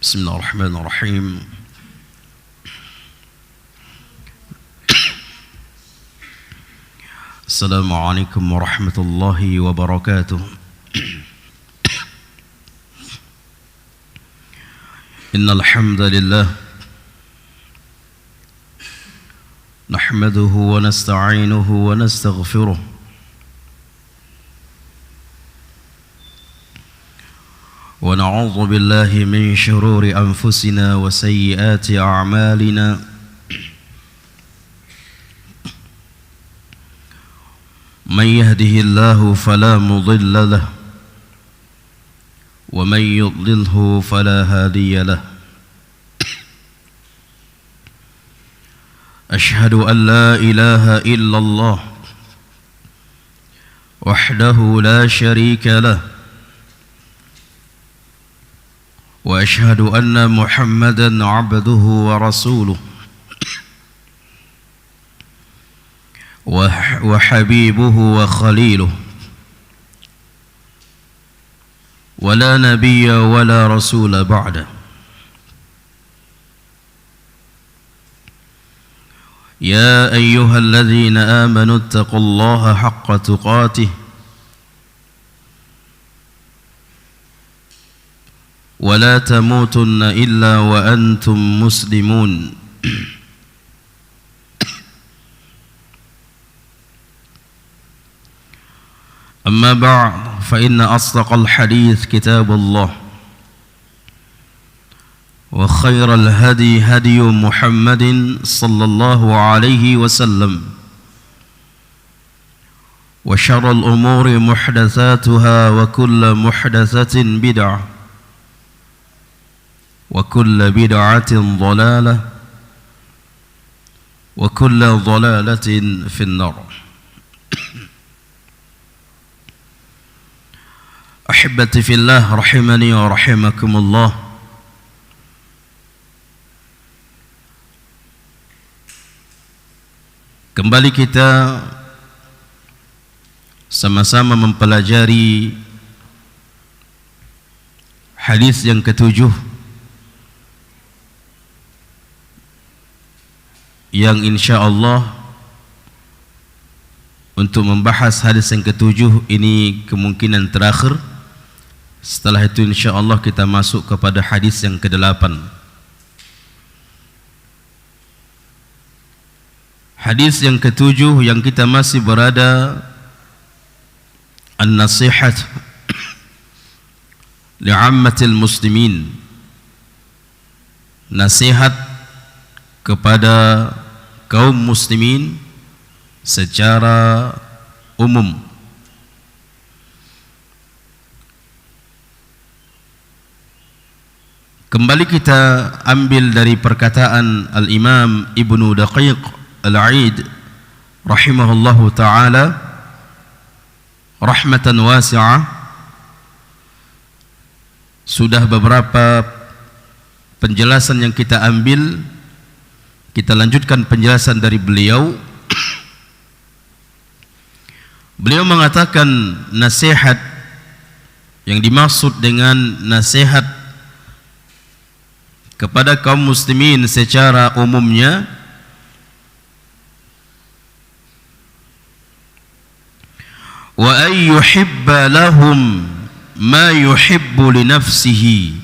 بسم الله الرحمن الرحيم. السلام عليكم ورحمة الله وبركاته. إن الحمد لله نحمده ونستعينه ونستغفره ونعوذ بالله من شرور أنفسنا وسيئات أعمالنا من يهده الله فلا مضل له ومن يضلله فلا هادي له أشهد أن لا إله إلا الله وحده لا شريك له وأشهد أن محمدا عبده ورسوله وحبيبه وخليله ولا نبي ولا رسول بعده. يا أيها الذين آمنوا اتقوا الله حق تقاته ولا تموتن إلا وأنتم مسلمون. أما بعد فإن أصدق الحديث كتاب الله وخير الهدي هدي محمد صلى الله عليه وسلم وشر الأمور محدثاتها وكل محدثة بدعة وكل بدعة ضلالة وكل ضلالة في النار. أحبتي في الله رحمني ورحمكم الله. Kembali kita sama-sama mempelajari hadis yang ketujuh yang insyaallah untuk membahas hadis yang ketujuh ini kemungkinan terakhir. Setelah itu insyaallah kita masuk kepada hadis yang ke-8. Hadis yang ketujuh yang kita masih berada an-nasihat li'ammatil muslimin, nasihat kepada kaum muslimin secara umum. Kembali kita ambil dari perkataan Al-Imam Ibnu Daqiq Al-Aid rahimahullahu ta'ala rahmatan wasi'ah. Sudah beberapa penjelasan yang kita ambil, kita lanjutkan penjelasan dari beliau. Beliau mengatakan nasihat yang dimaksud dengan nasihat kepada kaum muslimin secara umumnya wa ay yuhibba lahum ma yuhibbu li nafsihi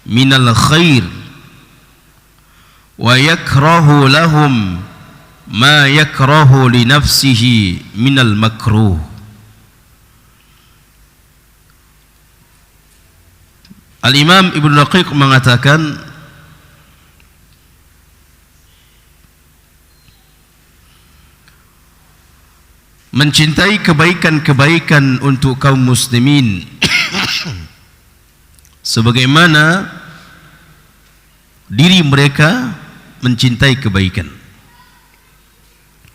minal khair wa yakrahu lahum ma yakrahu li nafsihi minal makruh. Al-Imam Ibnu Daqiq mengatakan mencintai kebaikan-kebaikan untuk kaum muslimin sebagaimana diri mereka mencintai kebaikan,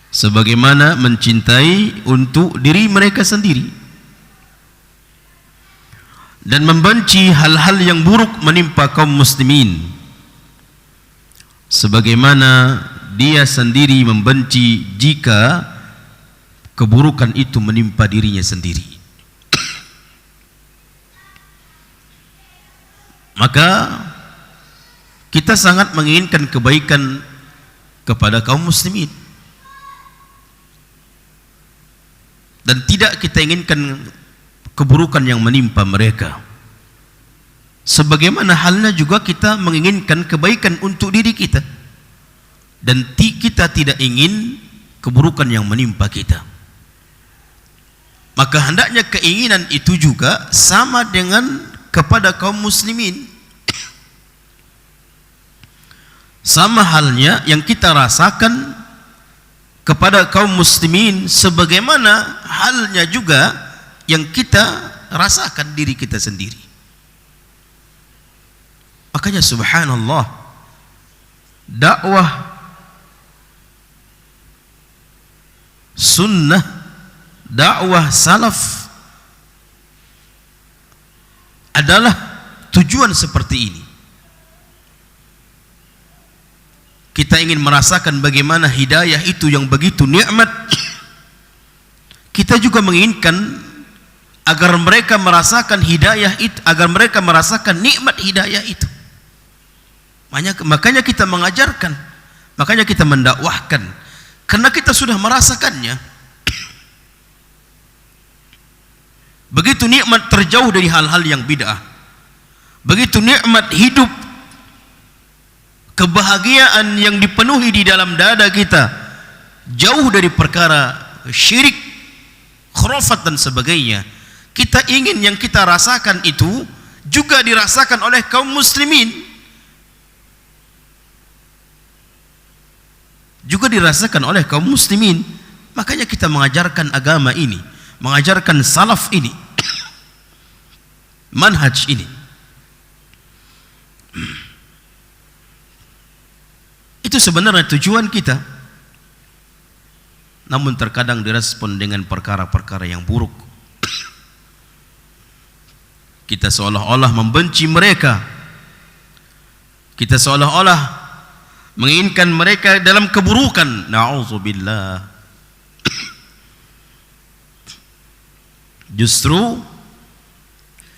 sebagaimana mencintai untuk diri mereka sendiri, dan membenci hal-hal yang buruk menimpa kaum muslimin sebagaimana dia sendiri membenci jika keburukan itu menimpa dirinya sendiri. Maka kita sangat menginginkan kebaikan kepada kaum muslimin, dan tidak kita inginkan keburukan yang menimpa mereka. Sebagaimana halnya juga kita menginginkan kebaikan untuk diri kita, dan kita tidak ingin keburukan yang menimpa kita. Maka hendaknya keinginan itu juga sama dengan kepada kaum muslimin. Sama halnya yang kita rasakan kepada kaum muslimin, sebagaimana halnya juga yang kita rasakan diri kita sendiri. Makanya subhanallah, dakwah sunnah, dakwah salaf adalah tujuan seperti ini. Kita ingin merasakan bagaimana hidayah itu yang begitu nikmat. Kita juga menginginkan agar mereka merasakan hidayah itu, agar mereka merasakan nikmat hidayah itu. Makanya kita mengajarkan, makanya kita mendakwahkan, karena kita sudah merasakannya. Begitu nikmat terjauh dari hal-hal yang bid'ah. Begitu nikmat hidup, kebahagiaan yang dipenuhi di dalam dada kita, jauh dari perkara syirik, khurafat dan sebagainya. Kita ingin yang kita rasakan itu juga dirasakan oleh kaum muslimin, juga dirasakan oleh kaum muslimin. Makanya kita mengajarkan agama ini, mengajarkan salaf ini, manhaj ini. Itu sebenarnya tujuan kita. Namun terkadang direspon dengan perkara-perkara yang buruk. Kita seolah-olah membenci mereka. Kita seolah-olah menginginkan mereka dalam keburukan. Na'udzubillah. Justru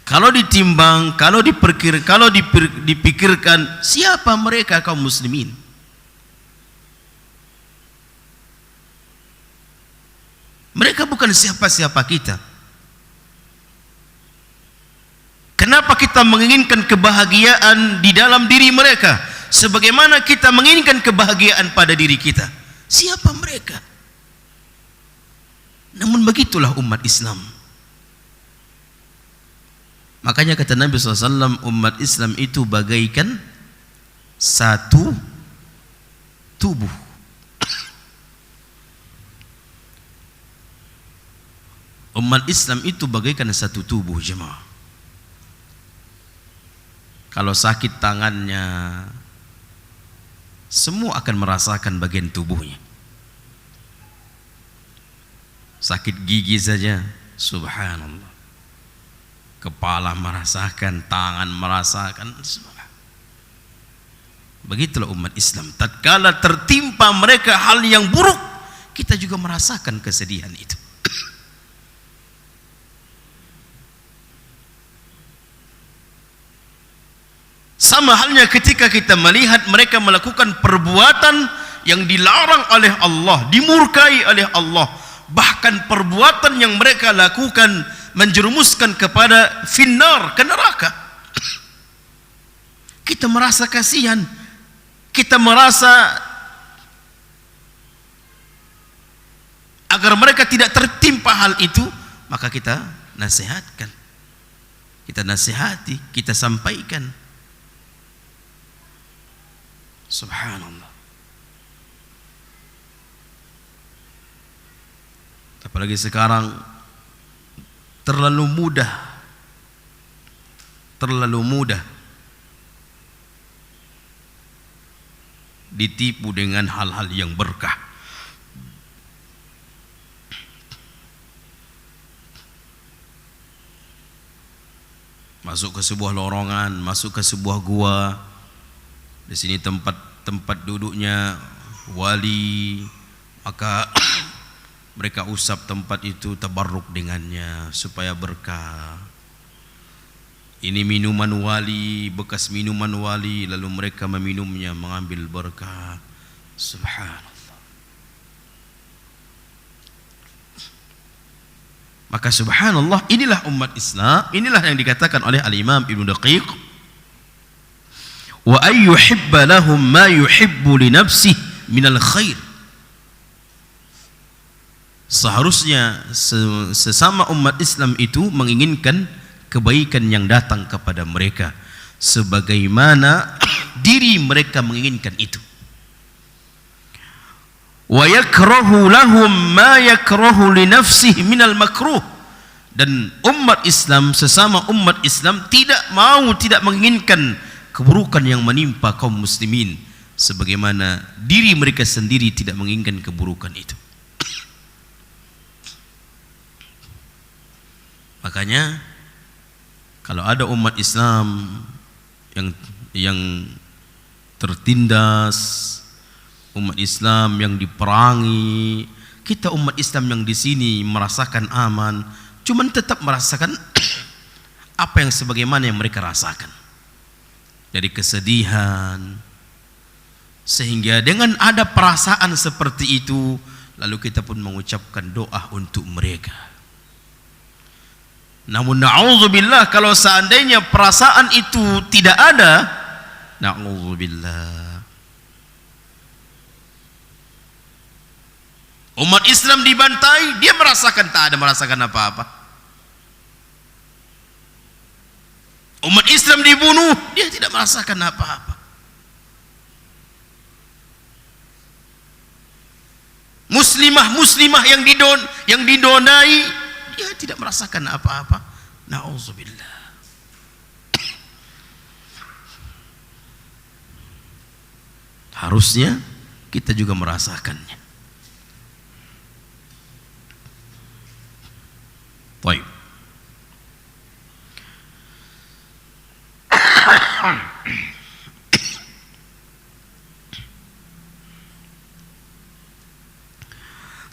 kalau ditimbang, kalau dipikirkan, siapa mereka kaum muslimin? Mereka bukan siapa-siapa kita. Kenapa kita menginginkan kebahagiaan di dalam diri mereka sebagaimana kita menginginkan kebahagiaan pada diri kita? Siapa mereka? Namun begitulah umat Islam. Makanya kata Nabi SAW, umat Islam itu bagaikan satu tubuh. Umat Islam itu bagaikan satu tubuh, jemaah. Kalau sakit tangannya, semua akan merasakan bagian tubuhnya. Sakit gigi saja, subhanallah, kepala merasakan, tangan merasakan. Begitulah umat Islam. Tatkala tertimpa mereka hal yang buruk, kita juga merasakan kesedihan itu. Sama halnya ketika kita melihat mereka melakukan perbuatan yang dilarang oleh Allah, dimurkai oleh Allah, bahkan perbuatan yang mereka lakukan menjerumuskan kepada finnar, ke neraka. Kita merasa kasihan, kita merasa agar mereka tidak tertimpa hal itu, maka kita nasihatkan, kita nasihati, kita sampaikan. Subhanallah. Apalagi sekarang terlalu mudah ditipu dengan hal-hal yang berkah. Masuk ke sebuah lorongan, masuk ke sebuah gua. Di sini tempat duduknya wali, maka mereka usap tempat itu, tabarruk dengannya supaya berkah. Ini minuman wali, bekas minuman wali, lalu mereka meminumnya, mengambil berkah. Subhanallah. Maka subhanallah, inilah umat Islam, inilah yang dikatakan oleh Al-Imam Ibnu Daqiq, wa ayyuhibba lahum ma yuhibbu li nafsihi minal khair. Seharusnya sesama umat Islam itu menginginkan kebaikan yang datang kepada mereka sebagaimana diri mereka menginginkan itu. Wa yakrahu lahum ma yakrahu li nafsihi minal makruh. Dan umat Islam, sesama umat Islam tidak menginginkan keburukan yang menimpa kaum muslimin sebagaimana diri mereka sendiri tidak menginginkan keburukan itu. Makanya kalau ada umat Islam yang tertindas, umat Islam yang diperangi, kita umat Islam yang di sini merasakan aman, cuman tetap merasakan apa yang sebagaimana yang mereka rasakan dari kesedihan, sehingga dengan ada perasaan seperti itu, lalu kita pun mengucapkan doa untuk mereka. Namun na'udzubillah, kalau seandainya perasaan itu tidak ada, na'udzubillah, umat Islam dibantai, dia merasakan, tak ada merasakan apa-apa. Umat Islam dibunuh, dia tidak merasakan apa-apa. Muslimah yang didonai, dia tidak merasakan apa-apa. Na'udzubillah. Harusnya kita juga merasakannya. Baik.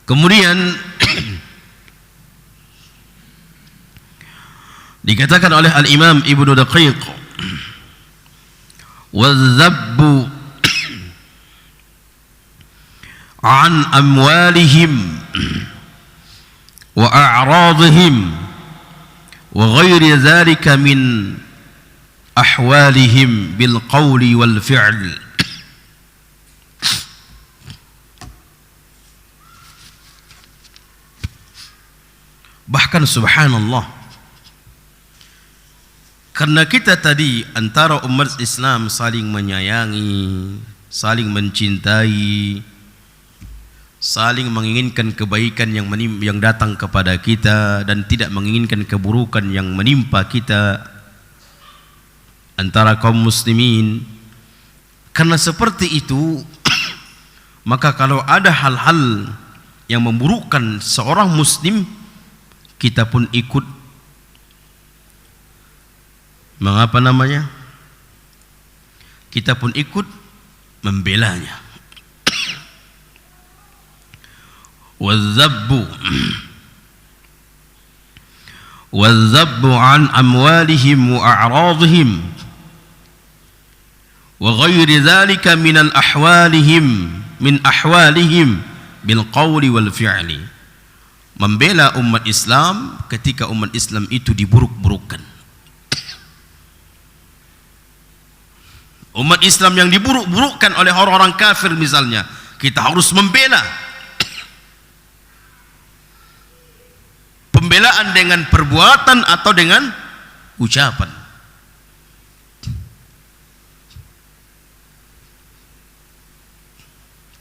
Kemudian dikatakan oleh Al-Imam Ibnu Daqiq, wadzabbu an amwalihim wa a'radihim wa ghairi dzalika min ahwalihim bil qawli wal fi'l. Bahkan subhanallah, karena kita tadi antara umat Islam saling menyayangi, saling mencintai, saling menginginkan kebaikan yang datang kepada kita dan tidak menginginkan keburukan yang menimpa kita antara kaum muslimin. Karena seperti itu, maka kalau ada hal-hal yang memburukkan seorang muslim, kita pun ikut kita pun ikut membelanya. Wadzabbu an amwalihim wa a'radihim wa ghairi dzalika min ahwalihim bil qawli wal fi'li. Membela umat Islam ketika umat Islam itu diburuk-burukkan. Umat Islam yang diburuk-burukkan oleh orang-orang kafir misalnya, kita harus membela. Pembelaan dengan perbuatan atau dengan ucapan.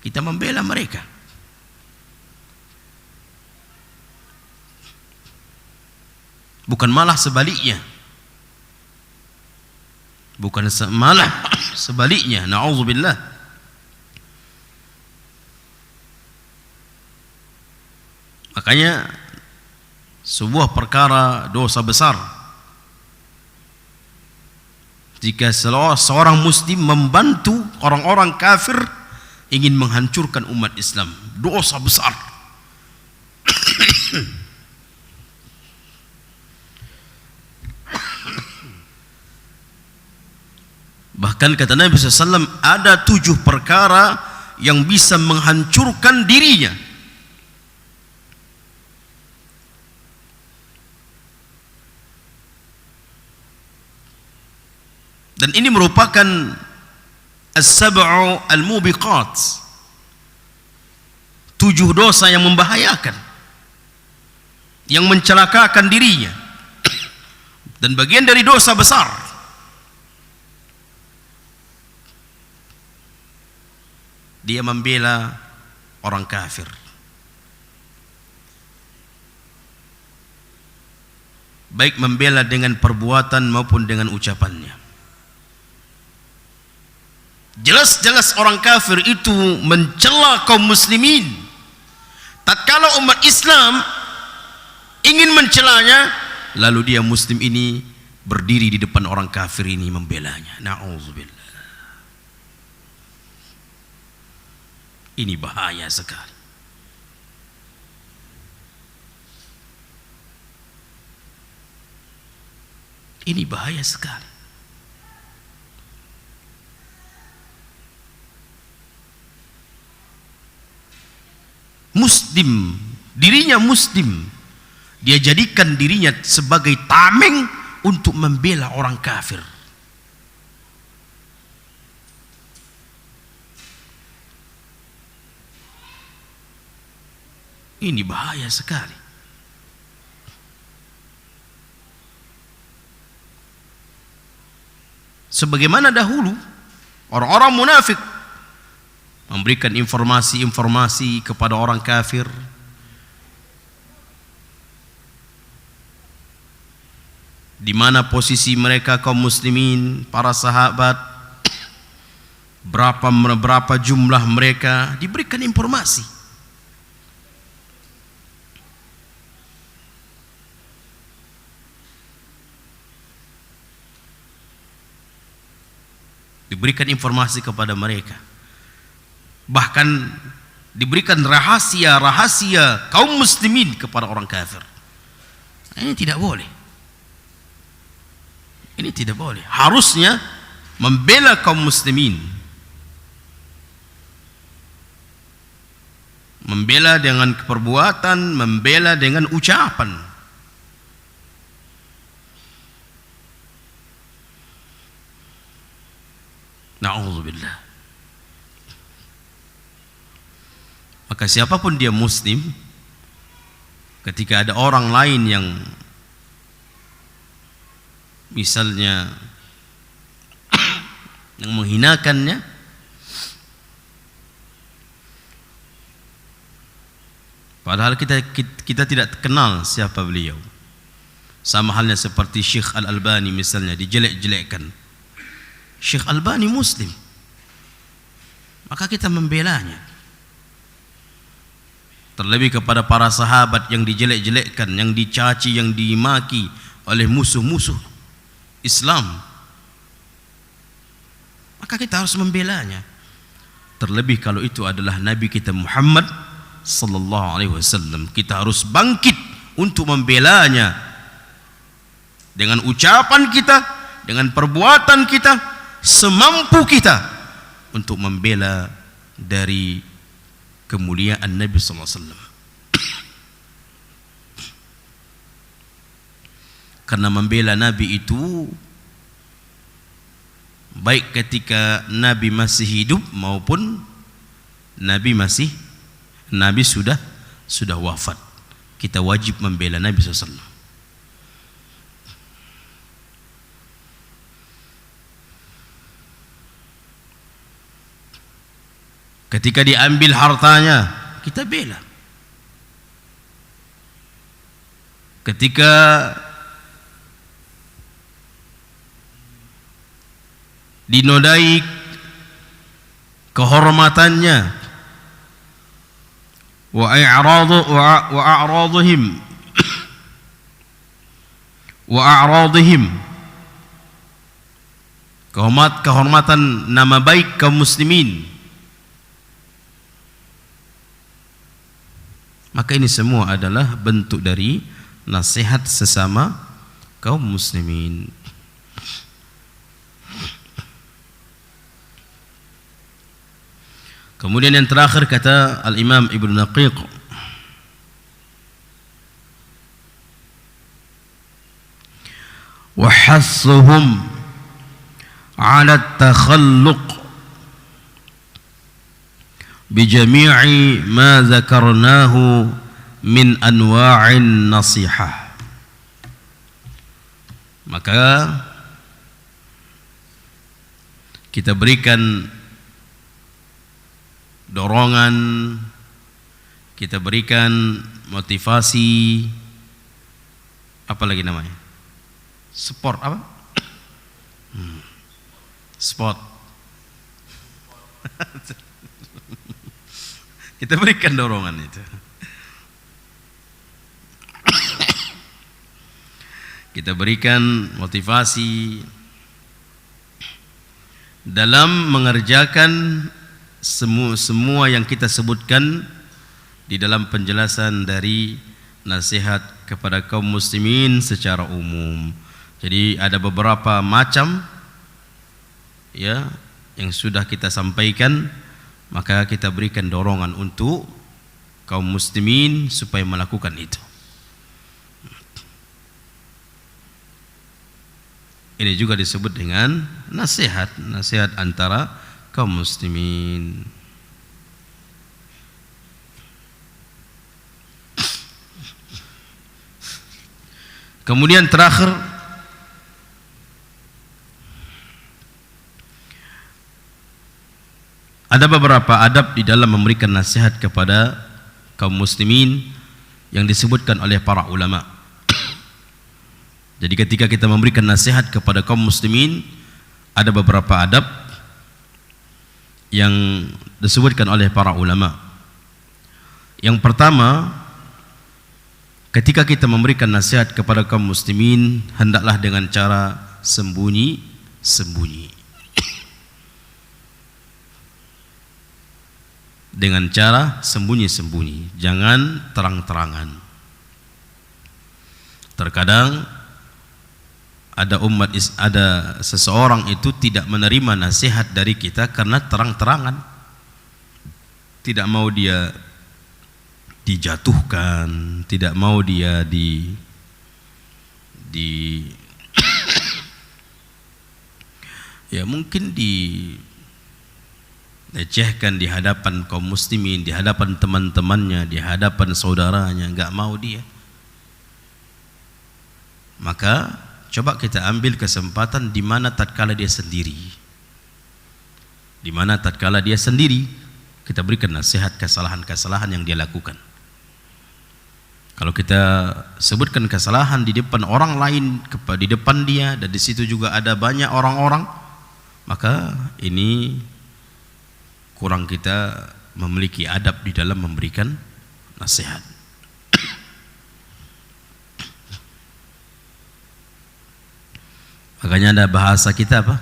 Kita membela mereka. Bukan malah sebaliknya. Na'udzubillah. Makanya sebuah perkara dosa besar jika seorang muslim membantu orang-orang kafir ingin menghancurkan umat Islam. Dosa besar. Bahkan kata Nabi SAW, ada 7 perkara yang bisa menghancurkan dirinya. Dan ini merupakan as-sab'u al-mubiqat, 7 dosa yang membahayakan, yang mencelakakan dirinya, dan bagian dari dosa besar. Dia membela orang kafir, baik membela dengan perbuatan maupun dengan ucapannya. Jelas-jelas orang kafir itu mencela kaum muslimin. Tatkala umat Islam ingin mencelanya, lalu dia muslim ini berdiri di depan orang kafir ini membelanya. Na'udzubillah. Ini bahaya sekali. Ini bahaya sekali. Muslim, dirinya muslim, dia jadikan dirinya sebagai tameng untuk membela orang kafir. Ini bahaya sekali. Sebagaimana dahulu orang-orang munafik memberikan informasi-informasi kepada orang kafir, di mana posisi mereka kaum muslimin, para sahabat, berapa jumlah mereka, diberikan informasi. Diberikan informasi kepada mereka, bahkan diberikan rahasia-rahasia kaum muslimin kepada orang kafir. Ini tidak boleh. Ini tidak boleh. Harusnya membela kaum muslimin, membela dengan perbuatan, membela dengan ucapan. Na'udzubillah. Maka siapapun dia muslim, ketika ada orang lain yang misalnya yang menghinakannya, padahal kita tidak kenal siapa beliau, sama halnya seperti Syekh Al-Albani misalnya, dijelek-jelekkan. Syekh Albani muslim, maka kita membelanya. Terlebih kepada para sahabat yang dijelek-jelekkan, yang dicaci, yang dimaki oleh musuh-musuh Islam, maka kita harus membelanya. Terlebih kalau itu adalah Nabi kita Muhammad sallallahu alaihi wasallam, kita harus bangkit untuk membelanya dengan ucapan kita, dengan perbuatan kita, semampu kita untuk membela dari kemuliaan Nabi sallallahu alaihi wasallam. Karena membela Nabi itu baik ketika Nabi masih hidup maupun Nabi sudah wafat, kita wajib membela Nabi sallallahu alaihi wasallam. Ketika diambil hartanya, kita bela. Ketika dinodai kehormatannya, wa a'radihim, kehormatan nama baik kaum muslimin, maka ini semua adalah bentuk dari nasihat sesama kaum muslimin. Kemudian yang terakhir kata Al-Imam Ibnu Naqiq, wa hassuhum 'ala at-takhalluq bi jami'i ma dzakarnahu min anwa'in nasihah. Maka kita berikan dorongan, kita berikan motivasi, apa lagi namanya? Support apa? Spot. Kita berikan dorongan itu. Kita berikan motivasi dalam mengerjakan semua yang kita sebutkan di dalam penjelasan dari nasihat kepada kaum muslimin secara umum. Jadi ada beberapa macam ya yang sudah kita sampaikan, maka kita berikan dorongan untuk kaum muslimin supaya melakukan itu. Ini juga disebut dengan nasihat antara kaum muslimin. Kemudian terakhir, ada beberapa adab di dalam memberikan nasihat kepada kaum muslimin yang disebutkan oleh para ulama. Jadi ketika kita memberikan nasihat kepada kaum muslimin, ada beberapa adab yang disebutkan oleh para ulama. Yang pertama, ketika kita memberikan nasihat kepada kaum muslimin, hendaklah dengan cara sembunyi-sembunyi. Dengan cara sembunyi-sembunyi, jangan terang-terangan. Terkadang ada seseorang itu tidak menerima nasihat dari kita karena terang-terangan, tidak mau dia dijatuhkan, tidak mau dia ya mungkin dilecehkan di hadapan kaum muslimin, di hadapan teman-temannya, di hadapan saudaranya, enggak mau dia. Maka coba kita ambil kesempatan di mana tatkala dia sendiri. Di mana tatkala dia sendiri, kita berikan nasihat kesalahan-kesalahan yang dia lakukan. Kalau kita sebutkan kesalahan di depan orang lain, di depan dia, dan di situ juga ada banyak orang-orang, maka ini kurang kita memiliki adab di dalam memberikan nasihat. Makanya ada bahasa kita apa?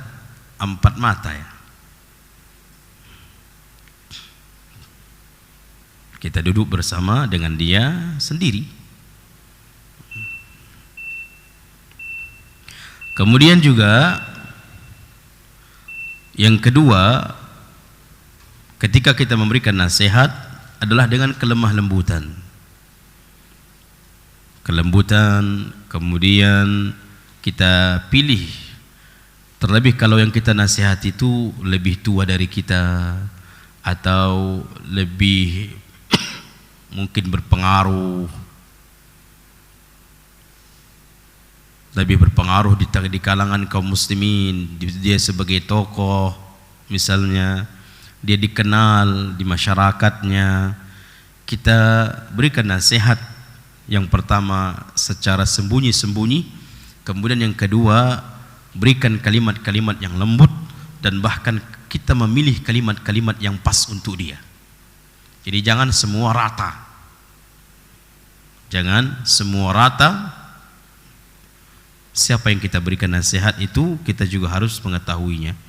Empat mata ya. Kita duduk bersama dengan dia sendiri. Kemudian juga yang kedua, ketika kita memberikan nasihat adalah dengan kelemah lembutan. Kelembutan, kemudian kita pilih, terlebih kalau yang kita nasihati itu lebih tua dari kita atau lebih mungkin berpengaruh di kalangan kaum muslimin, dia sebagai tokoh misalnya, dia dikenal di masyarakatnya, kita berikan nasihat yang pertama secara sembunyi-sembunyi. Kemudian yang kedua, berikan kalimat-kalimat yang lembut, dan bahkan kita memilih kalimat-kalimat yang pas untuk dia. Jadi jangan semua rata. Jangan semua rata. Siapa yang kita berikan nasihat itu kita juga harus mengetahuinya.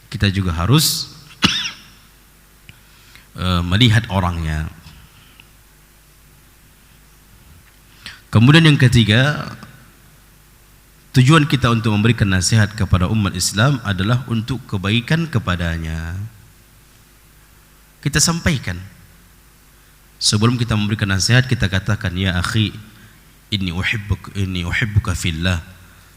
Kita juga harus melihat orangnya. Kemudian yang ketiga, tujuan kita untuk memberikan nasihat kepada umat Islam adalah untuk kebaikan kepadanya. kita sampaikan. Sebelum kita memberikan nasihat, kita katakan, ya akhi, inni uhibbuka fillah.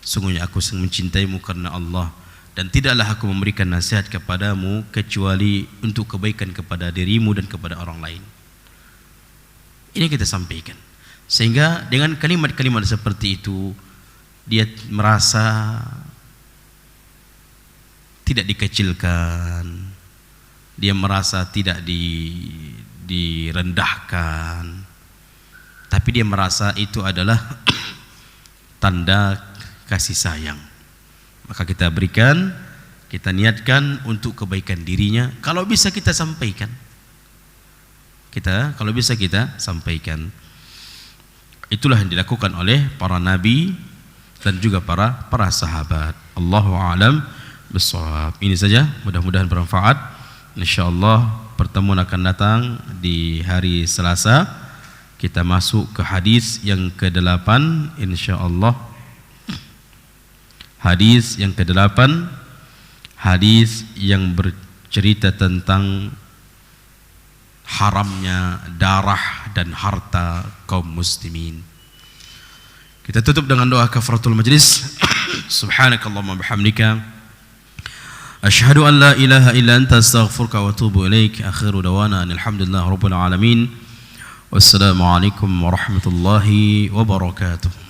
Sungguhnya aku sangat mencintaimu karena Allah, dan tidaklah aku memberikan nasihat kepadamu kecuali untuk kebaikan kepada dirimu dan kepada orang lain. Ini kita sampaikan. Sehingga dengan kalimat-kalimat seperti itu, dia merasa tidak dikecilkan, dia merasa tidak direndahkan, tapi dia merasa itu adalah tanda kasih sayang. Maka kita berikan, kita niatkan untuk kebaikan dirinya. Kalau bisa kita sampaikan, kalau bisa kita sampaikan. Itulah yang dilakukan oleh para nabi dan juga para sahabat. Allahu a'lam bissawab. Ini saja, mudah-mudahan bermanfaat. Insyaallah pertemuan akan datang di hari Selasa. Kita masuk ke hadis yang ke-8 insyaallah. Hadis yang ke-8, hadis yang bercerita tentang haramnya darah dan harta kaum muslimin. Kita tutup dengan doa kafaratul majlis. Subhanakallahumma bihamdika asyhadu an la ilaha illa anta astaghfiruka wa atubu ilaik. Akhiru dawana alhamdulillahi rabbil alamin. Wassalamu alaikum warahmatullahi wabarakatuh.